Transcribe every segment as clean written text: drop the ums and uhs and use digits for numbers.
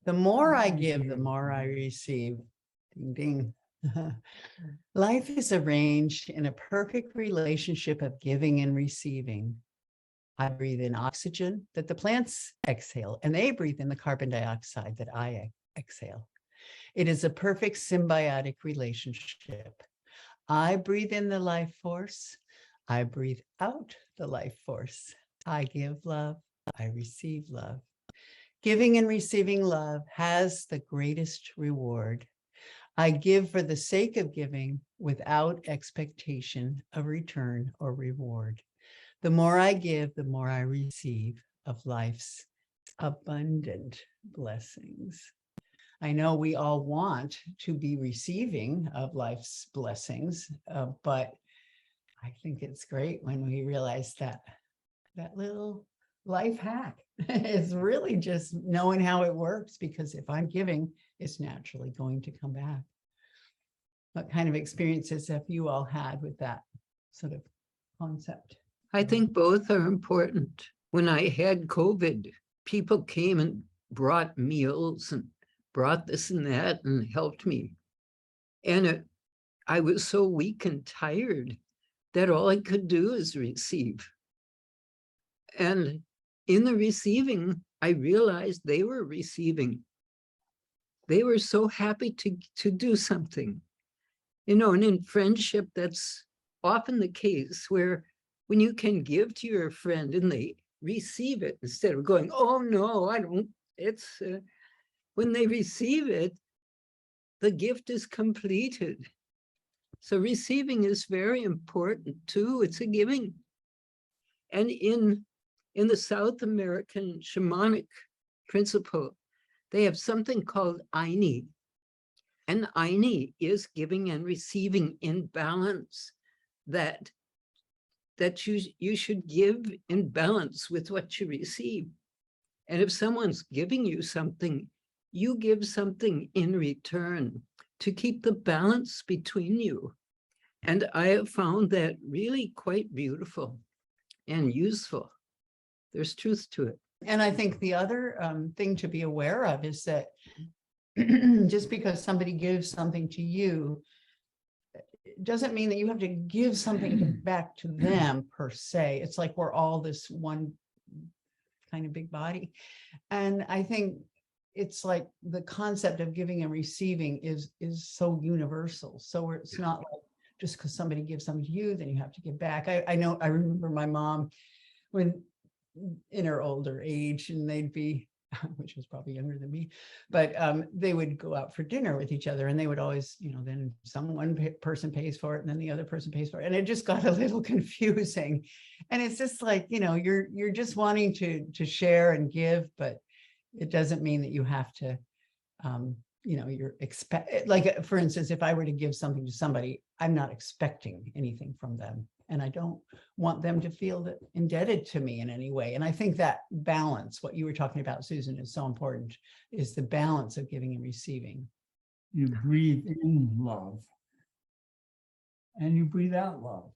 The more I give, the more I receive. Ding, ding. Life is arranged in a perfect relationship of giving and receiving. I breathe in oxygen that the plants exhale, and they breathe in the carbon dioxide that I exhale. It is a perfect symbiotic relationship. I breathe in the life force. I breathe out the life force. I give love. I receive love. Giving and receiving love has the greatest reward. I give for the sake of giving without expectation of return or reward. The more I give, the more I receive of life's abundant blessings. I know we all want to be receiving of life's blessings, but I think it's great when we realize that little life hack is really just knowing how it works, because if I'm giving, it's naturally going to come back. What kind of experiences have you all had with that sort of concept? I think both are important. When I had COVID, people came and brought meals and brought this and that and helped me. And I was so weak and tired that all I could do is receive. And in the receiving, I realized they were receiving. They were so happy to do something. You know, and in friendship, that's often the case, where when you can give to your friend and they receive it, instead of going, oh no, I don't, it's, when they receive it, the gift is completed. So receiving is very important too. It's a giving. And in the South American shamanic principle, they have something called Aini. And Aini is giving and receiving in balance, that you should give in balance with what you receive. And if someone's giving you something, you give something in return to keep the balance between you. And I have found that really quite beautiful and useful. There's truth to it. And I think the other thing to be aware of is that just because somebody gives something to you, it doesn't mean that you have to give something back to them per se. It's like we're all this one kind of big body. And I think it's like the concept of giving and receiving is so universal. So it's not like just because somebody gives something to you, then you have to give back. I know, I remember my mom when in her older age, and they'd be, which was probably younger than me, but they would go out for dinner with each other, and they would always, you know, then one person pays for it and then the other person pays for it. And it just got a little confusing. And it's just like, you know, you're just wanting to share and give, but it doesn't mean that you have to, you know, like, for instance, if I were to give something to somebody, I'm not expecting anything from them. And I don't want them to feel that indebted to me in any way. And I think that balance, what you were talking about, Susan, is so important, is the balance of giving and receiving. You breathe in love and you breathe out love.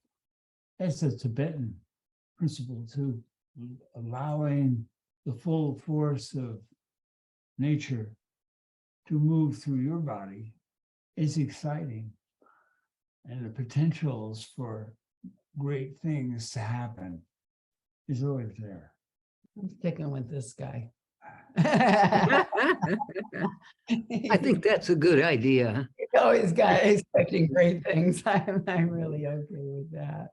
That's a Tibetan principle too, allowing the full force of nature to move through your body is exciting. And the potentials for great things to happen is always there. I'm sticking with this guy. I think that's a good idea. You always got expecting great things. I really agree with that.